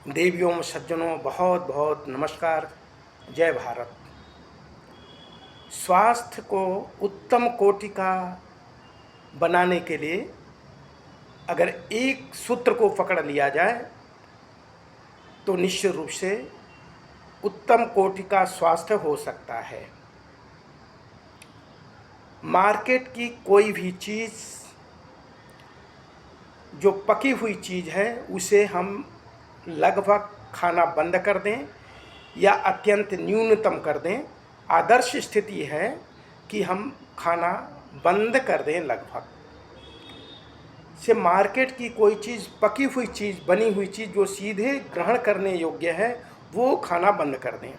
देवियों सज्जनों, बहुत बहुत नमस्कार। जय भारत। स्वास्थ्य को उत्तम कोटि का बनाने के लिए अगर एक सूत्र को पकड़ लिया जाए तो निश्चित रूप से उत्तम कोटि का स्वास्थ्य हो सकता है। मार्केट की कोई भी चीज़ जो पकी हुई चीज़ है उसे हम लगभग खाना बंद कर दें या अत्यंत न्यूनतम कर दें। आदर्श स्थिति है कि हम खाना बंद कर दें। लगभग से मार्केट की कोई चीज़, पकी हुई चीज़, बनी हुई चीज़ जो सीधे ग्रहण करने योग्य है वो खाना बंद कर दें।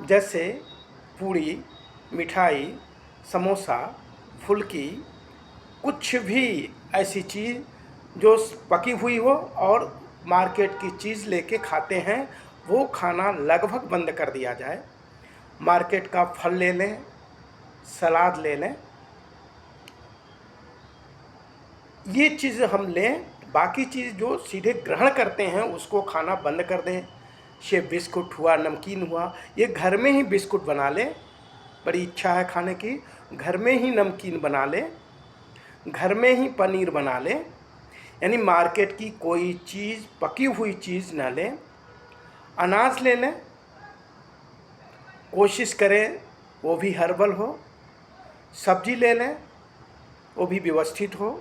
जैसे पूड़ी, मिठाई, समोसा, फुल्की, कुछ भी ऐसी चीज़ जो पकी हुई हो और मार्केट की चीज़ लेके खाते हैं वो खाना लगभग बंद कर दिया जाए। मार्केट का फल ले लें, सलाद ले लें, ये चीज़ हम लें। बाकी चीज़ जो सीधे ग्रहण करते हैं उसको खाना बंद कर दें। से बिस्कुट हुआ, नमकीन हुआ, ये घर में ही बिस्कुट बना लें। बड़ी इच्छा है खाने की, घर में ही नमकीन बना लें, घर में ही पनीर बना लें। यानी मार्केट की कोई चीज़, पकी हुई चीज़ ना लें। अनाज ले लें, कोशिश करें वो भी हर्बल हो। सब्जी ले लें, वो भी व्यवस्थित हो।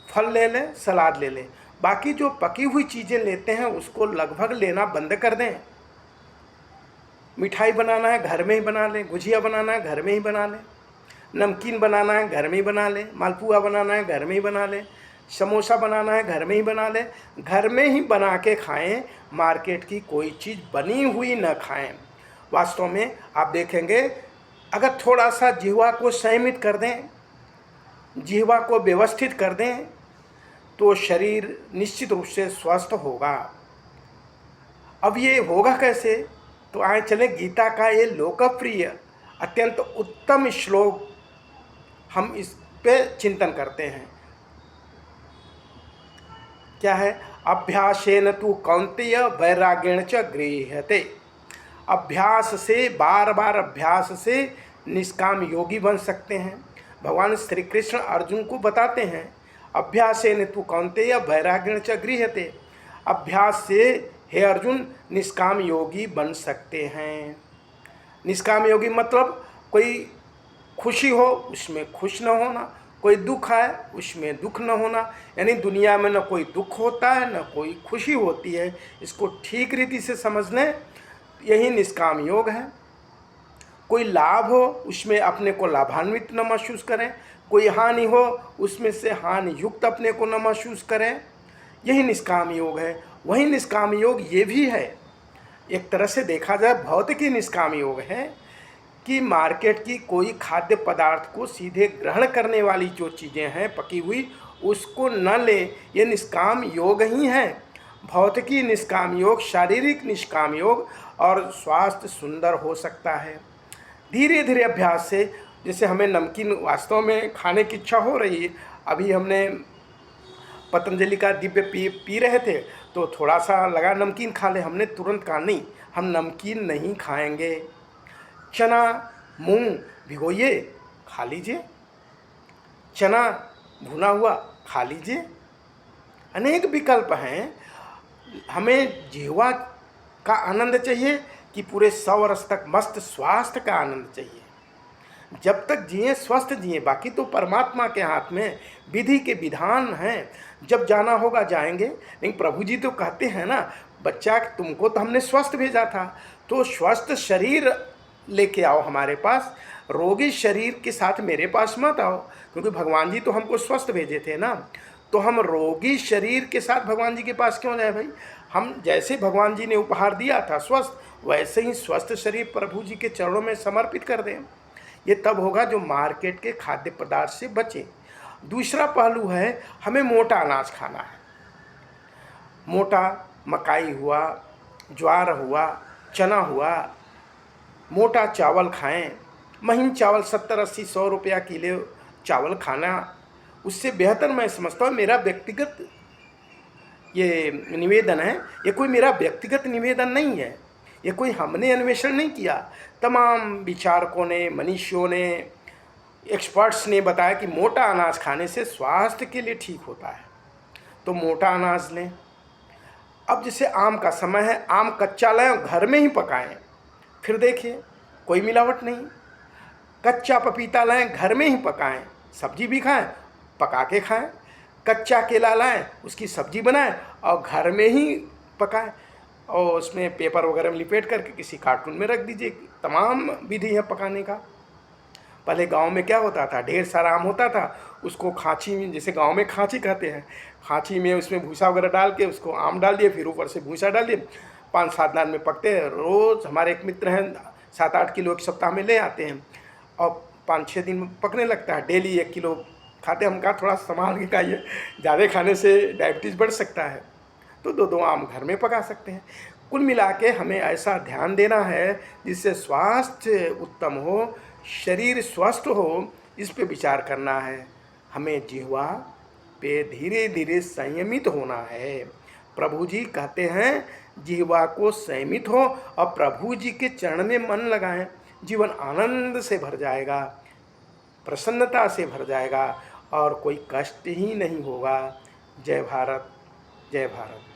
फल ले लें, सलाद ले लें। बाकी जो पकी हुई चीज़ें लेते हैं उसको लगभग लेना बंद कर दें। मिठाई बनाना है घर में ही बना लें, गुजिया बनाना है घर में ही बना लें, नमकीन बनाना है घर में ही बना लें, मालपुआ बनाना है घर में ही बना लें, समोसा बनाना है घर में ही बना लें। घर में ही बना के खाएं, मार्केट की कोई चीज़ बनी हुई न खाएं। वास्तव में आप देखेंगे अगर थोड़ा सा जिह्वा को संयमित कर दें, जिह्वा को व्यवस्थित कर दें तो शरीर निश्चित रूप से स्वस्थ होगा। अब ये होगा कैसे? तो आए चले गीता का ये लोकप्रिय अत्यंत उत्तम श्लोक हम इस पे चिंतन करते हैं। क्या है? अभ्यासेन तु कौन्तेय वैराग्येण च गृह्यते। अभ्यास से, बार बार अभ्यास से निष्काम योगी बन सकते हैं। भगवान श्री कृष्ण अर्जुन को बताते हैं, अभ्यासेन तु कौन्तेय वैराग्येण च गृह्यते। अभ्यास से हे अर्जुन निष्काम योगी बन सकते हैं। निष्काम योगी मतलब कोई खुशी हो उसमें खुश न होना, कोई दुख है उसमें दुख न होना। यानी दुनिया में न कोई दुख होता है न कोई खुशी होती है। इसको ठीक रीति से समझ लें, यही निष्काम योग है। कोई लाभ हो उसमें अपने को लाभान्वित न महसूस करें, कोई हानि हो उसमें से हानि युक्त अपने को न महसूस करें, यही निष्काम योग है। वही निष्काम योग ये भी है। एक तरह से देखा जाए भौतिकी निष्काम योग है कि मार्केट की कोई खाद्य पदार्थ को सीधे ग्रहण करने वाली जो चीज़ें हैं पकी हुई उसको न ले, ये निष्काम योग ही है। भौतिकी निष्काम योग, शारीरिक निष्काम योग, और स्वास्थ्य सुंदर हो सकता है धीरे धीरे अभ्यास से। जैसे हमें नमकीन वास्तव में खाने की इच्छा हो रही है, अभी हमने पतंजलि का दिव्य पी रहे थे तो थोड़ा सा लगा नमकीन खा ले, हमने तुरंत कहा नहीं, हम नमकीन नहीं खाएंगे। चना मूंग भिगोइए खा लीजिए, चना भुना हुआ खा लीजिए, अनेक विकल्प हैं। हमें जिह्वा का आनंद चाहिए कि पूरे 100 वर्ष तक मस्त स्वास्थ्य का आनंद चाहिए। जब तक जिए स्वस्थ जिए, बाकी तो परमात्मा के हाथ में, विधि के विधान हैं। जब जाना होगा जाएंगे। लेकिन प्रभु जी तो कहते हैं ना, बच्चा तुमको तो हमने स्वस्थ भेजा था, तो स्वस्थ शरीर लेके आओ हमारे पास, रोगी शरीर के साथ मेरे पास मत आओ। क्योंकि भगवान जी तो हमको स्वस्थ भेजे थे ना, तो हम रोगी शरीर के साथ भगवान जी के पास क्यों जाए भाई? हम जैसे भगवान जी ने उपहार दिया था स्वस्थ, वैसे ही स्वस्थ शरीर प्रभु जी के चरणों में समर्पित कर दें। ये तब होगा जो मार्केट के खाद्य पदार्थ से बचे। दूसरा पहलू है, हमें मोटा अनाज खाना है। मोटा मकाई हुआ, ज्वार हुआ, चना हुआ, मोटा चावल खाएं। महीन चावल 70-80-100 रुपया किलो चावल खाना, उससे बेहतर मैं समझता हूँ, मेरा व्यक्तिगत ये निवेदन है, ये कोई मेरा व्यक्तिगत निवेदन नहीं है, ये कोई हमने अन्वेषण नहीं किया। तमाम विचारकों ने, मनीषियों ने, एक्सपर्ट्स ने बताया कि मोटा अनाज खाने से स्वास्थ्य के लिए ठीक होता है, तो मोटा अनाज लें। अब जैसे आम का समय है, आम कच्चा लाएं और घर में ही पकाएं, फिर देखिए कोई मिलावट नहीं। कच्चा पपीता लाएं, घर में ही पकाएं, सब्जी भी खाएं, पका के खाएं। कच्चा केला लाएं, उसकी सब्जी बनाएं और घर में ही पकाएं, और उसमें पेपर वगैरह में लिपेट करके किसी कार्टून में रख दीजिए। तमाम विधि है पकाने का। पहले गांव में क्या होता था, ढेर सारा आम होता था, उसको खाँची में, जैसे गांव में खाँची कहते हैं, खाँची में उसमें भूसा वगैरह डाल के उसको आम डाल दिए, फिर ऊपर से भूसा डाल दिए, 5-7 दिन में पकते हैं। रोज़ हमारे एक मित्र हैं 7-8 किलो एक सप्ताह में ले आते हैं और 5-6 दिन में पकने लगता है। डेली 1 किलो खाते। हम कहा थोड़ा संभाल के खाइए, ज़्यादा खाने से डायबिटीज़ बढ़ सकता है, तो 2-2 आम घर में पका सकते हैं। कुल मिला के हमें ऐसा ध्यान देना है जिससे स्वास्थ्य उत्तम हो, शरीर स्वस्थ हो, इस पे विचार करना है। हमें जिह्वा पे धीरे धीरे संयमित होना है। प्रभु जी कहते हैं जिह्वा को संयमित हो और प्रभु जी के चरण में मन लगाएं, जीवन आनंद से भर जाएगा, प्रसन्नता से भर जाएगा और कोई कष्ट ही नहीं होगा। जय भारत, जय भारत।